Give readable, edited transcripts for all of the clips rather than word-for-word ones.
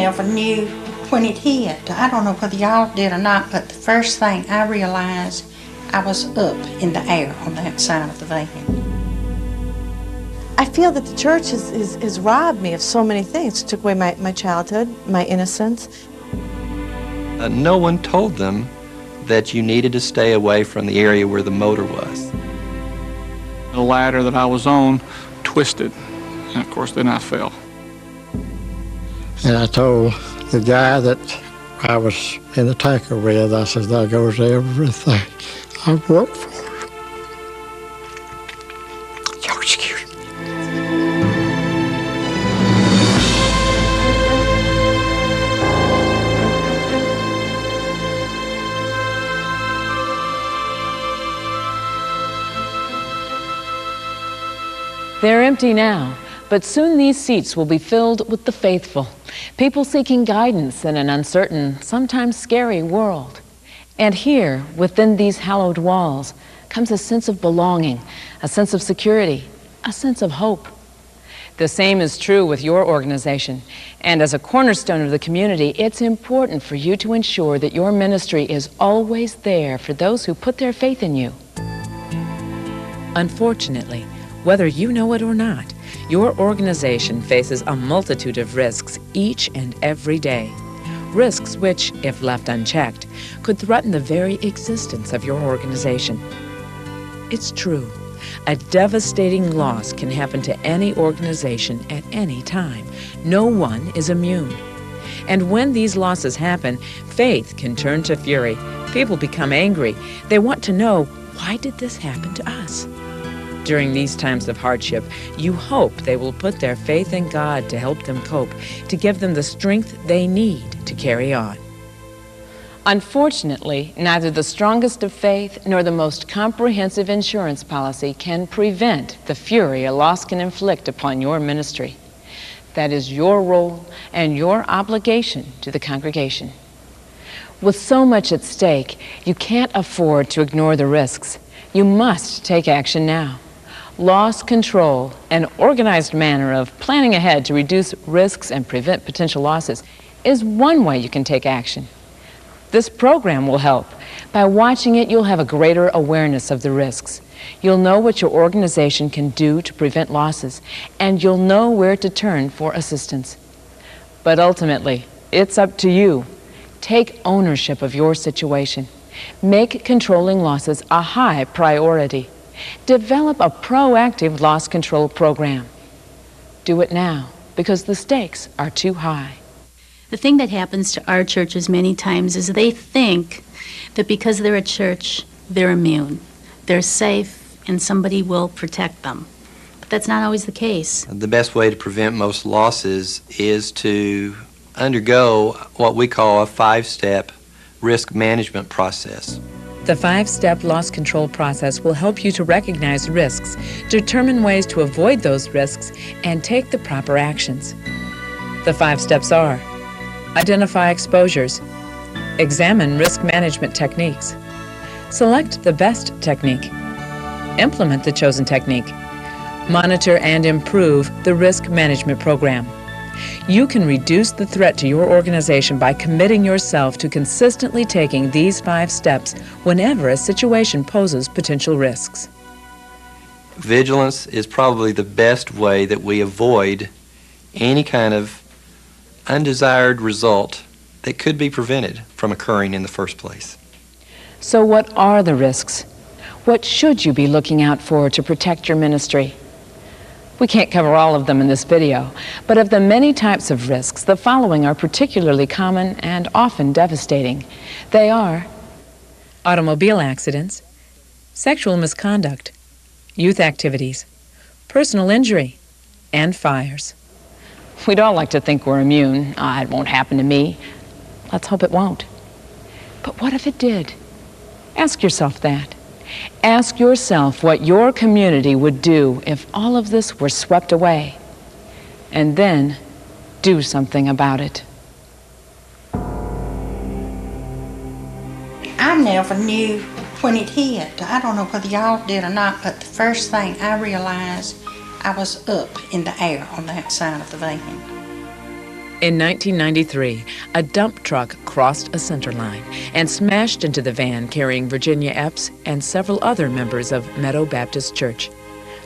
never knew when it hit. I don't know whether y'all did or not, but the first thing I realized, I was up in the air on that side of the van. I feel that the church has robbed me of so many things. It took away my childhood, my innocence. No one told them that you needed to stay away from the area where the motor was. The ladder that I was on twisted, and of course then I fell. And I told the guy that I was in the tanker with, I said, there goes everything I've worked for. Y'all excuse me. They're empty now, but soon these seats will be filled with the faithful, people seeking guidance in an uncertain, sometimes scary world. And here, within these hallowed walls, comes a sense of belonging, a sense of security, a sense of hope. The same is true with your organization. And as a cornerstone of the community, it's important for you to ensure that your ministry is always there for those who put their faith in you. Unfortunately, whether you know it or not, your organization faces a multitude of risks each and every day. Risks which, if left unchecked, could threaten the very existence of your organization. It's true, a devastating loss can happen to any organization at any time. No one is immune. And when these losses happen, faith can turn to fury. People become angry. They want to know, why did this happen to us? During these times of hardship, you hope they will put their faith in God to help them cope, to give them the strength they need to carry on. Unfortunately, neither the strongest of faith nor the most comprehensive insurance policy can prevent the fury a loss can inflict upon your ministry. That is your role and your obligation to the congregation. With so much at stake, you can't afford to ignore the risks. You must take action now. Loss control, an organized manner of planning ahead to reduce risks and prevent potential losses, is one way you can take action. This program will help. By watching it, you'll have a greater awareness of the risks. You'll know what your organization can do to prevent losses, and you'll know where to turn for assistance. But ultimately, it's up to you. Take ownership of your situation. Make controlling losses a high priority. Develop a proactive loss control program. Do it now, because the stakes are too high. The thing that happens to our churches many times is they think that because they're a church, they're immune. They're safe, and somebody will protect them. But that's not always the case. The best way to prevent most losses is to undergo what we call a 5-step risk management process. The 5-step loss control process will help you to recognize risks, determine ways to avoid those risks, and take the proper actions. The 5 steps are: identify exposures, examine risk management techniques, select the best technique, implement the chosen technique, monitor and improve the risk management program. You can reduce the threat to your organization by committing yourself to consistently taking these 5 steps whenever a situation poses potential risks. Vigilance is probably the best way that we avoid any kind of undesired result that could be prevented from occurring in the first place. So what are the risks? What should you be looking out for to protect your ministry? We can't cover all of them in this video, but of the many types of risks, the following are particularly common and often devastating. They are automobile accidents, sexual misconduct, youth activities, personal injury, and fires. We'd all like to think we're immune. It won't happen to me. Let's hope it won't. But what if it did? Ask yourself that. Ask yourself what your community would do if all of this were swept away. And then do something about it. I never knew when it hit. I don't know whether y'all did or not, but the first thing I realized, I was up in the air on that side of the van. In 1993, a dump truck crossed a center line and smashed into the van carrying Virginia Epps and several other members of Meadow Baptist Church.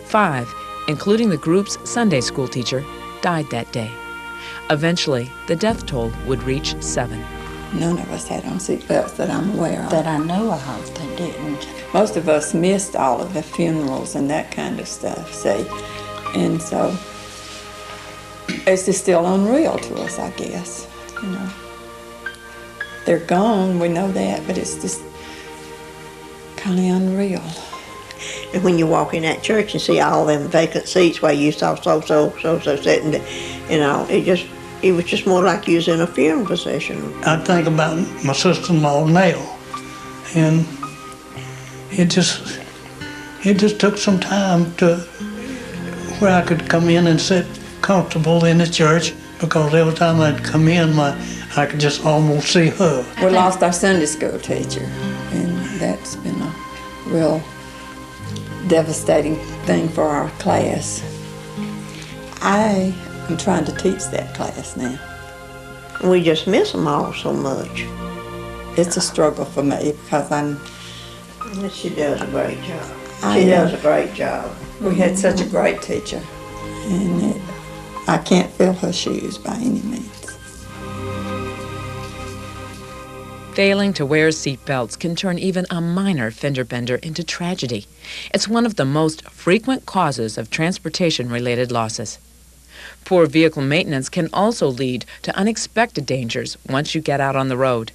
5, including the group's Sunday school teacher, died that day. Eventually, the death toll would reach 7. None of us had on seatbelts that I'm aware of. That I know of, they didn't. Most of us missed all of the funerals and that kind of stuff, see? And so it's just still unreal to us, I guess, you know. They're gone, we know that, but it's just kind of unreal. And when you walk in that church and see all them vacant seats where you saw so sitting, you know, it was just more like you was in a funeral procession. I think about my sister-in-law, Nell, and it just took some time to where I could come in and sit comfortable in the church, because every time I'd come in, I could just almost see her. We lost our Sunday school teacher, and that's been a real devastating thing for our class. I am trying to teach that class now. We just miss them all so much. It's a struggle for me because She does a great job. She does a great job. We had such a great teacher, and I can't fill her shoes by any means. Failing to wear seat belts can turn even a minor fender bender into tragedy. It's one of the most frequent causes of transportation-related losses. Poor vehicle maintenance can also lead to unexpected dangers once you get out on the road.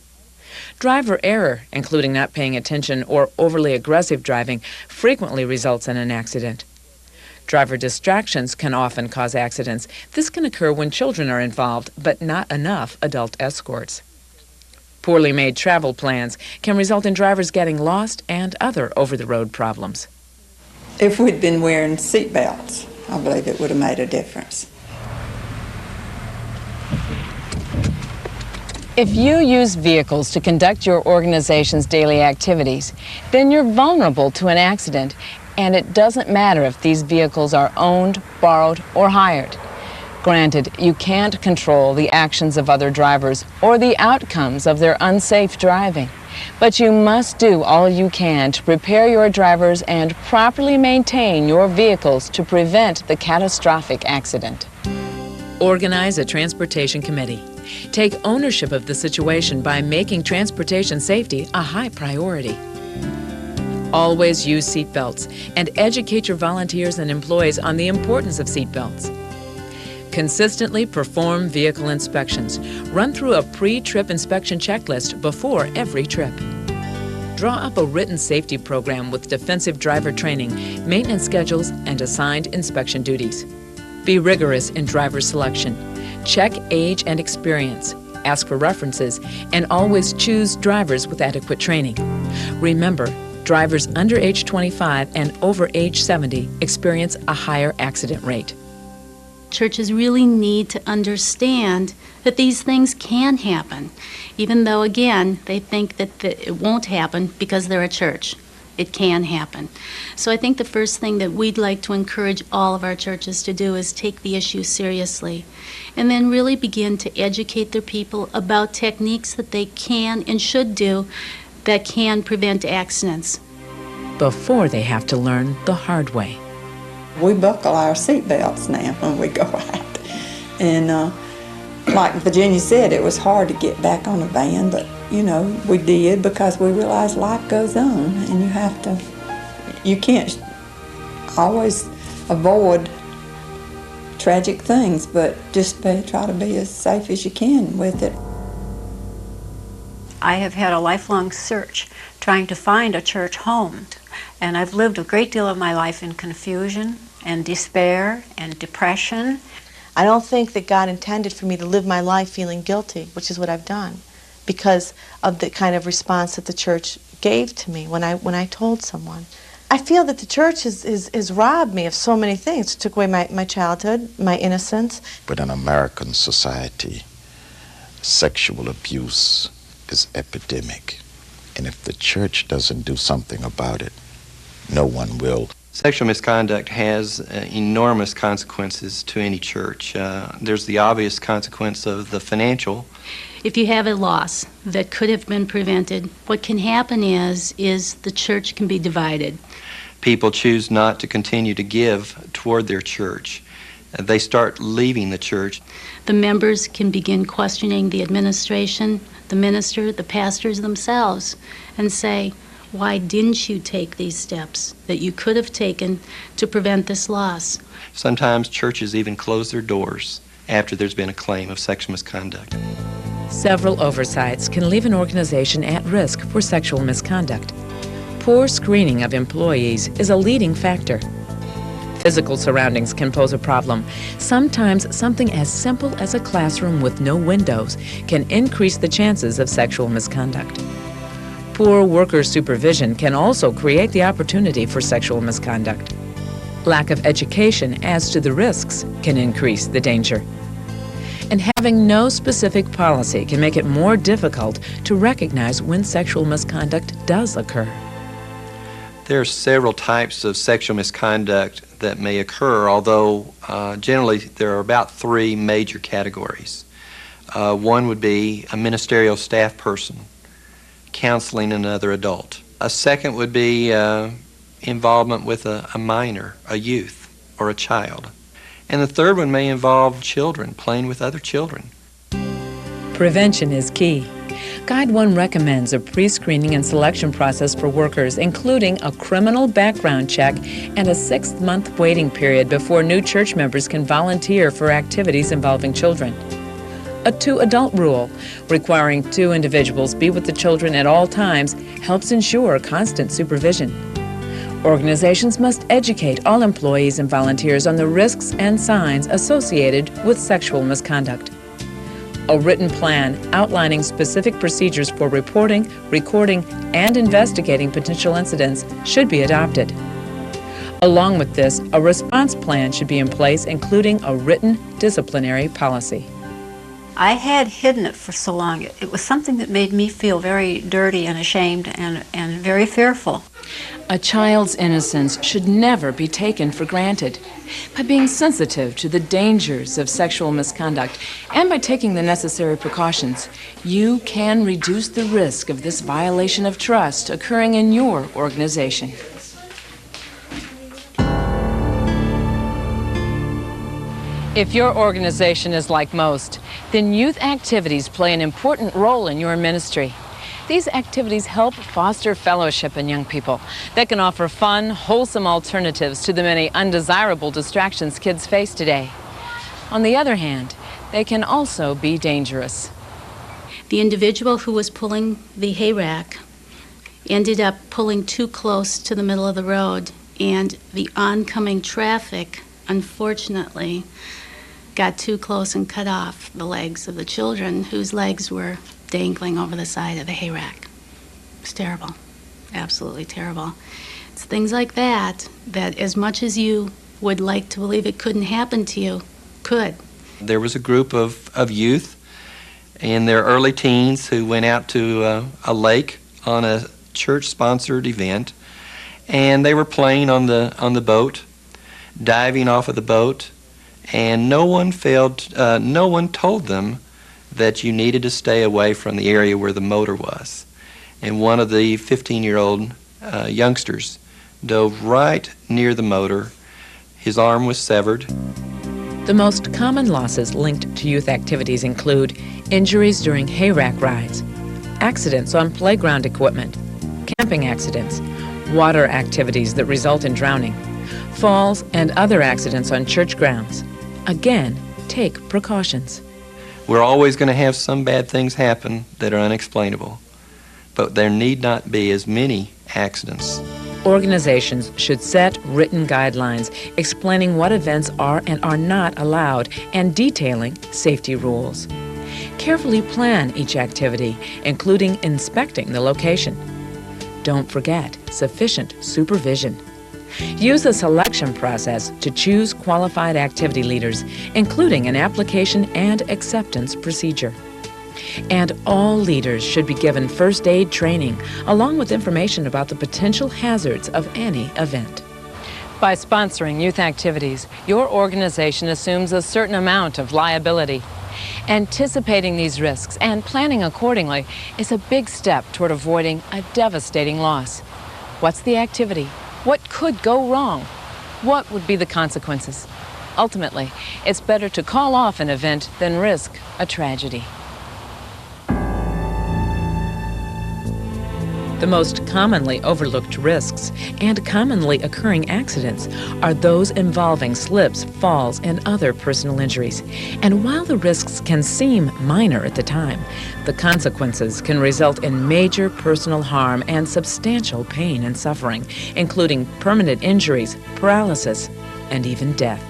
Driver error, including not paying attention or overly aggressive driving, frequently results in an accident. Driver distractions can often cause accidents. This can occur when children are involved, but not enough adult escorts. Poorly made travel plans can result in drivers getting lost and other over-the-road problems. If we'd been wearing seat belts, I believe it would have made a difference. If you use vehicles to conduct your organization's daily activities, then you're vulnerable to an accident, and it doesn't matter if these vehicles are owned, borrowed, or hired. Granted, you can't control the actions of other drivers or the outcomes of their unsafe driving, but you must do all you can to prepare your drivers and properly maintain your vehicles to prevent the catastrophic accident. Organize a transportation committee. Take ownership of the situation by making transportation safety a high priority. Always use seat belts and educate your volunteers and employees on the importance of seat belts. Consistently perform vehicle inspections. Run through a pre-trip inspection checklist before every trip. Draw up a written safety program with defensive driver training, maintenance schedules, and assigned inspection duties. Be rigorous in driver selection. Check age and experience. Ask for references, and always choose drivers with adequate training. Remember, drivers under age 25 and over age 70 experience a higher accident rate. Churches really need to understand that these things can happen, even though, again, they think that it won't happen because they're a church. It can happen. So I think the first thing that we'd like to encourage all of our churches to do is take the issue seriously, and then really begin to educate their people about techniques that they can and should do that can prevent accidents. Before they have to learn the hard way. We buckle our seat belts now when we go out. And like Virginia said, it was hard to get back on a van, but you know, we did because we realized life goes on, and you can't always avoid tragic things, but just try to be as safe as you can with it. I have had a lifelong search trying to find a church home, and I've lived a great deal of my life in confusion and despair and depression. I don't think that God intended for me to live my life feeling guilty, which is what I've done, because of the kind of response that the church gave to me when I told someone. I feel that the church has robbed me of so many things. It took away my childhood, my innocence. But in American society, sexual abuse is epidemic. And if the church doesn't do something about it, no one will. Sexual misconduct has enormous consequences to any church. There's the obvious consequence of the financial. If you have a loss that could have been prevented, what can happen is the church can be divided. People choose not to continue to give toward their church. They start leaving the church. The members can begin questioning the administration, the minister, the pastors themselves, and say, why didn't you take these steps that you could have taken to prevent this loss? Sometimes churches even close their doors after there's been a claim of sexual misconduct. Several oversights can leave an organization at risk for sexual misconduct. Poor screening of employees is a leading factor. Physical surroundings can pose a problem. Sometimes something as simple as a classroom with no windows can increase the chances of sexual misconduct. Poor worker supervision can also create the opportunity for sexual misconduct. Lack of education as to the risks can increase the danger. And having no specific policy can make it more difficult to recognize when sexual misconduct does occur. There are several types of sexual misconduct that may occur, although generally there are about three major categories. One would be a ministerial staff person counseling another adult. A second would be involvement with a minor, a youth, or a child. And the third one may involve children, playing with other children. Prevention is key. Guide 1 recommends a pre-screening and selection process for workers, including a criminal background check and a 6-month waiting period before new church members can volunteer for activities involving children. A 2-adult rule, requiring 2 individuals be with the children at all times, helps ensure constant supervision. Organizations must educate all employees and volunteers on the risks and signs associated with sexual misconduct. A written plan outlining specific procedures for reporting, recording, and investigating potential incidents should be adopted. Along with this, a response plan should be in place, including a written disciplinary policy. I had hidden it for so long. It was something that made me feel very dirty and ashamed and very fearful. A child's innocence should never be taken for granted. By being sensitive to the dangers of sexual misconduct and by taking the necessary precautions, you can reduce the risk of this violation of trust occurring in your organization. If your organization is like most, then youth activities play an important role in your ministry. These activities help foster fellowship in young people that can offer fun, wholesome alternatives to the many undesirable distractions kids face today. On the other hand, they can also be dangerous. The individual who was pulling the hay rack ended up pulling too close to the middle of the road, and the oncoming traffic, unfortunately, got too close and cut off the legs of the children whose legs were dangling over the side of the hay rack. It's terrible, absolutely terrible. It's things like that as much as you would like to believe it couldn't happen to you, could. There was a group of youth in their early teens who went out to a lake on a church-sponsored event, and they were playing on the boat, diving off of the boat, and no one told them that you needed to stay away from the area where the motor was. And one of the 15-year-old youngsters dove right near the motor. His arm was severed. The most common losses linked to youth activities include injuries during hayrack rides, accidents on playground equipment, camping accidents, water activities that result in drowning, falls, and other accidents on church grounds. Again, take precautions. We're always going to have some bad things happen that are unexplainable, but there need not be as many accidents. Organizations should set written guidelines explaining what events are and are not allowed and detailing safety rules. Carefully plan each activity, including inspecting the location. Don't forget sufficient supervision. Use a selection process to choose qualified activity leaders, including an application and acceptance procedure. And all leaders should be given first aid training, along with information about the potential hazards of any event. By sponsoring youth activities, your organization assumes a certain amount of liability. Anticipating these risks and planning accordingly is a big step toward avoiding a devastating loss. What's the activity? What could go wrong? What would be the consequences? Ultimately, it's better to call off an event than risk a tragedy. The most commonly overlooked risks and commonly occurring accidents are those involving slips, falls, and other personal injuries. And while the risks can seem minor at the time, the consequences can result in major personal harm and substantial pain and suffering, including permanent injuries, paralysis, and even death.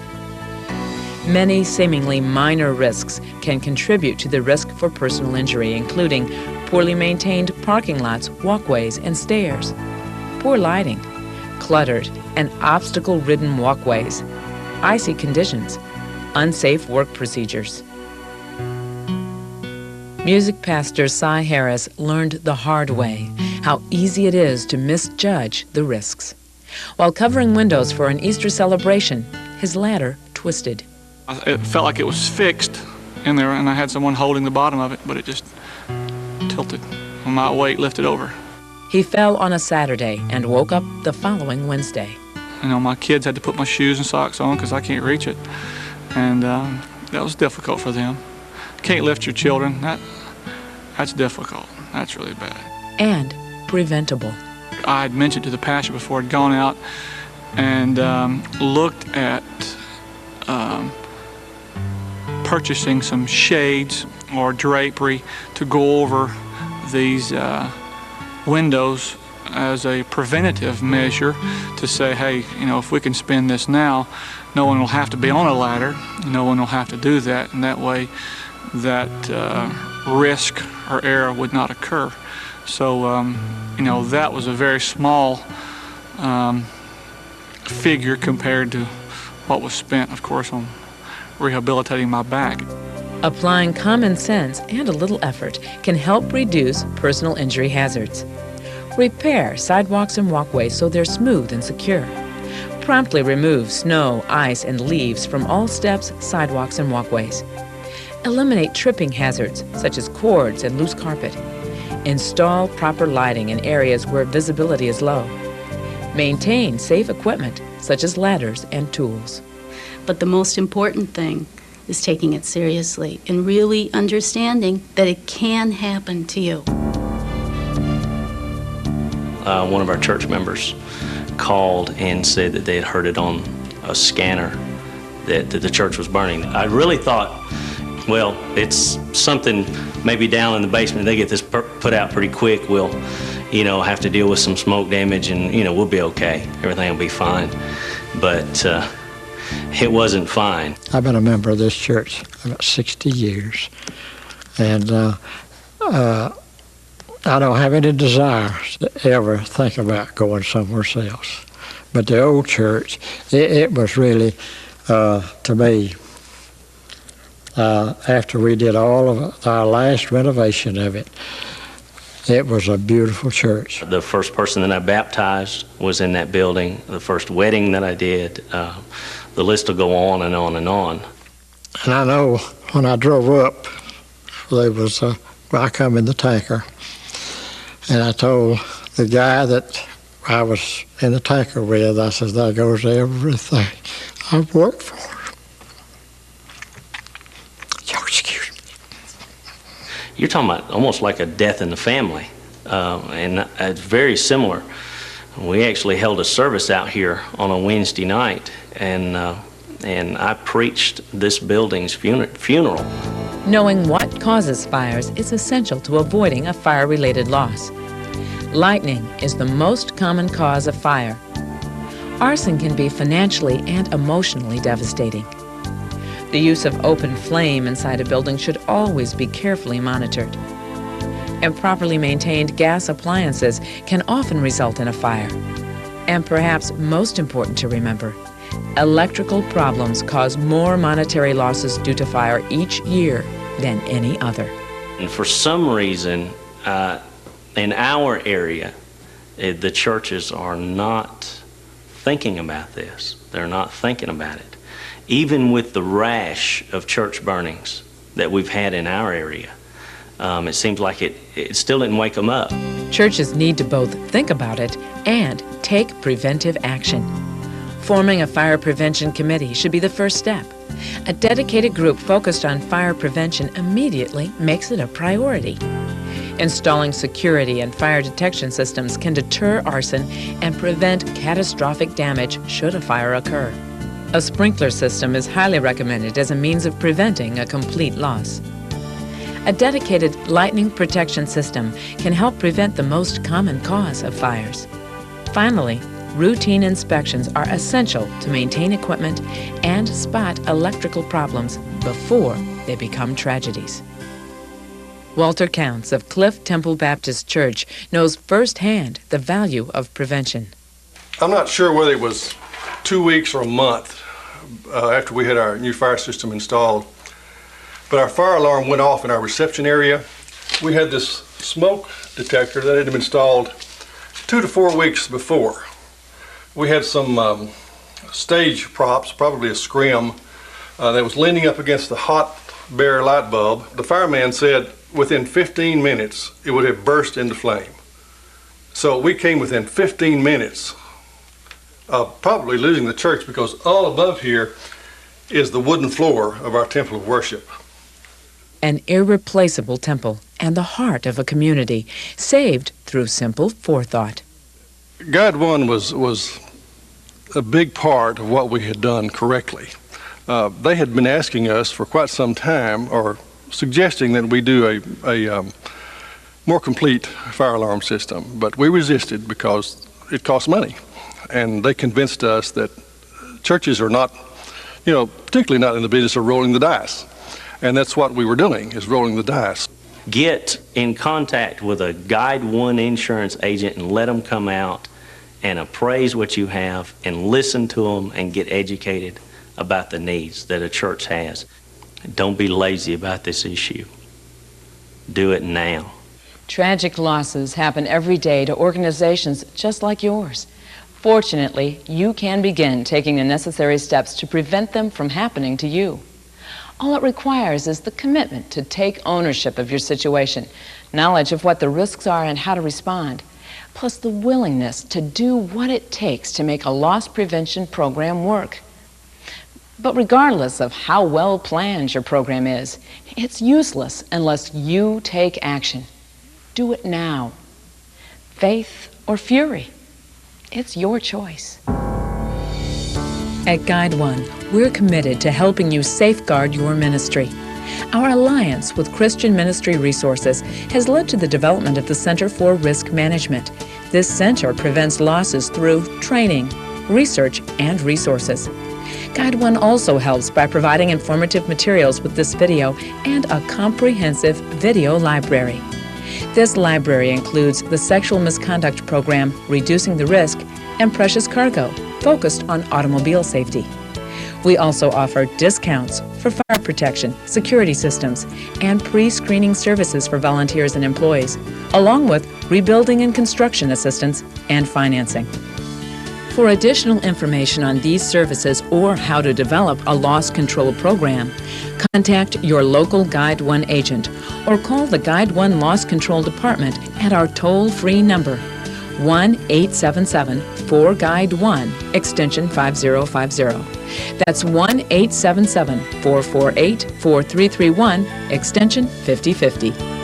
Many seemingly minor risks can contribute to the risk for personal injury, including poorly maintained parking lots, walkways, and stairs, poor lighting, cluttered and obstacle-ridden walkways, icy conditions, unsafe work procedures. Music pastor Cy Harris learned the hard way how easy it is to misjudge the risks. While covering windows for an Easter celebration, his ladder twisted. It felt like it was fixed in there, and I had someone holding the bottom of it, but it just tilted when my weight lifted over. He fell on a Saturday and woke up the following Wednesday. You know, my kids had to put my shoes and socks on because I can't reach it, and that was difficult for them. Can't lift your children. That's difficult. That's really bad. And preventable. I had mentioned to the pastor before I'd gone out and looked at purchasing some shades or drapery to go over these windows as a preventative measure to say, hey, you know, if we can spend this now, no one will have to be on a ladder, no one will have to do that, and that way that risk or error would not occur. So, you know, that was a very small figure compared to what was spent, of course, on rehabilitating my back. Applying common sense and a little effort can help reduce personal injury hazards. Repair sidewalks and walkways so they're smooth and secure. Promptly remove snow, ice, and leaves from all steps, sidewalks, and walkways. Eliminate tripping hazards such as cords and loose carpet. Install proper lighting in areas where visibility is low. Maintain safe equipment such as ladders and tools. But the most important thing is taking it seriously and really understanding that it can happen to you. One of our church members called and said that they had heard it on a scanner that the church was burning. I really thought, well, it's something maybe down in the basement. They get this put out pretty quick. We'll, you know, have to deal with some smoke damage and, you know, we'll be okay. Everything will be fine. But it wasn't fine. I've been a member of this church about 60 years, and I don't have any desire to ever think about going somewhere else. But the old church, it was really, to me, after we did all of our last renovation of it, it was a beautiful church. The first person that I baptized was in that building. The first wedding that I did, the list will go on and on and on. And I know when I drove up, there was I come in the tanker, and I told the guy that I was in the tanker with, I said, there goes everything I've worked for. Excuse me. You're talking about almost like a death in the family, and it's very similar. We actually held a service out here on a Wednesday night, and I preached this building's funeral. Knowing what causes fires is essential to avoiding a fire-related loss. Lightning is the most common cause of fire. Arson can be financially and emotionally devastating. The use of open flame inside a building should always be carefully monitored. Improperly maintained gas appliances can often result in a fire. And perhaps most important to remember, electrical problems cause more monetary losses due to fire each year than any other. And for some reason, in our area, the churches are not thinking about this. They're not thinking about it. Even with the rash of church burnings that we've had in our area, it seems like it still didn't wake them up. Churches need to both think about it and take preventive action. Forming a fire prevention committee should be the first step. A dedicated group focused on fire prevention immediately makes it a priority. Installing security and fire detection systems can deter arson and prevent catastrophic damage should a fire occur. A sprinkler system is highly recommended as a means of preventing a complete loss. A dedicated lightning protection system can help prevent the most common cause of fires. Finally, routine inspections are essential to maintain equipment and spot electrical problems before they become tragedies. Walter Counts of Cliff Temple Baptist Church knows firsthand the value of prevention. I'm not sure whether it was 2 weeks or a month after we had our new fire system installed, but our fire alarm went off in our reception area. We had this smoke detector that had been installed 2 to 4 weeks before. We had some stage props, probably a scrim, that was leaning up against the hot bare light bulb. The fireman said within 15 minutes it would have burst into flame. So we came within 15 minutes of probably losing the church, because all above here is the wooden floor of our temple of worship. An irreplaceable temple and the heart of a community, saved through simple forethought. Guide 1 was a big part of what we had done correctly. They had been asking us for quite some time, or suggesting that we do a more complete fire alarm system, but we resisted because it cost money. And they convinced us that churches are not, particularly not in the business of rolling the dice. And that's what we were doing, is rolling the dice. Get in contact with a Guide 1 insurance agent and let them come out and appraise what you have and listen to them and get educated about the needs that a church has. Don't be lazy about this issue. Do it now. Tragic losses happen every day to organizations just like yours. Fortunately, you can begin taking the necessary steps to prevent them from happening to you. All it requires is the commitment to take ownership of your situation, knowledge of what the risks are and how to respond, plus the willingness to do what it takes to make a loss prevention program work. But regardless of how well planned your program is, it's useless unless you take action. Do it now. Faith or fury? It's your choice. At Guide 1, we're committed to helping you safeguard your ministry. Our alliance with Christian Ministry Resources has led to the development of the Center for Risk Management. This center prevents losses through training, research, and resources. Guide 1 also helps by providing informative materials with this video and a comprehensive video library. This library includes the Sexual Misconduct Program, Reducing the Risk, and Precious Cargo, focused on automobile safety. We also offer discounts for fire protection, security systems, and pre-screening services for volunteers and employees, along with rebuilding and construction assistance and financing. For additional information on these services or how to develop a loss control program, contact your local Guide 1 agent or call the Guide 1 Loss Control Department at our toll-free number, 1-877-4GUIDE-1, extension 5050. That's 1-877-448-4331, extension 5050.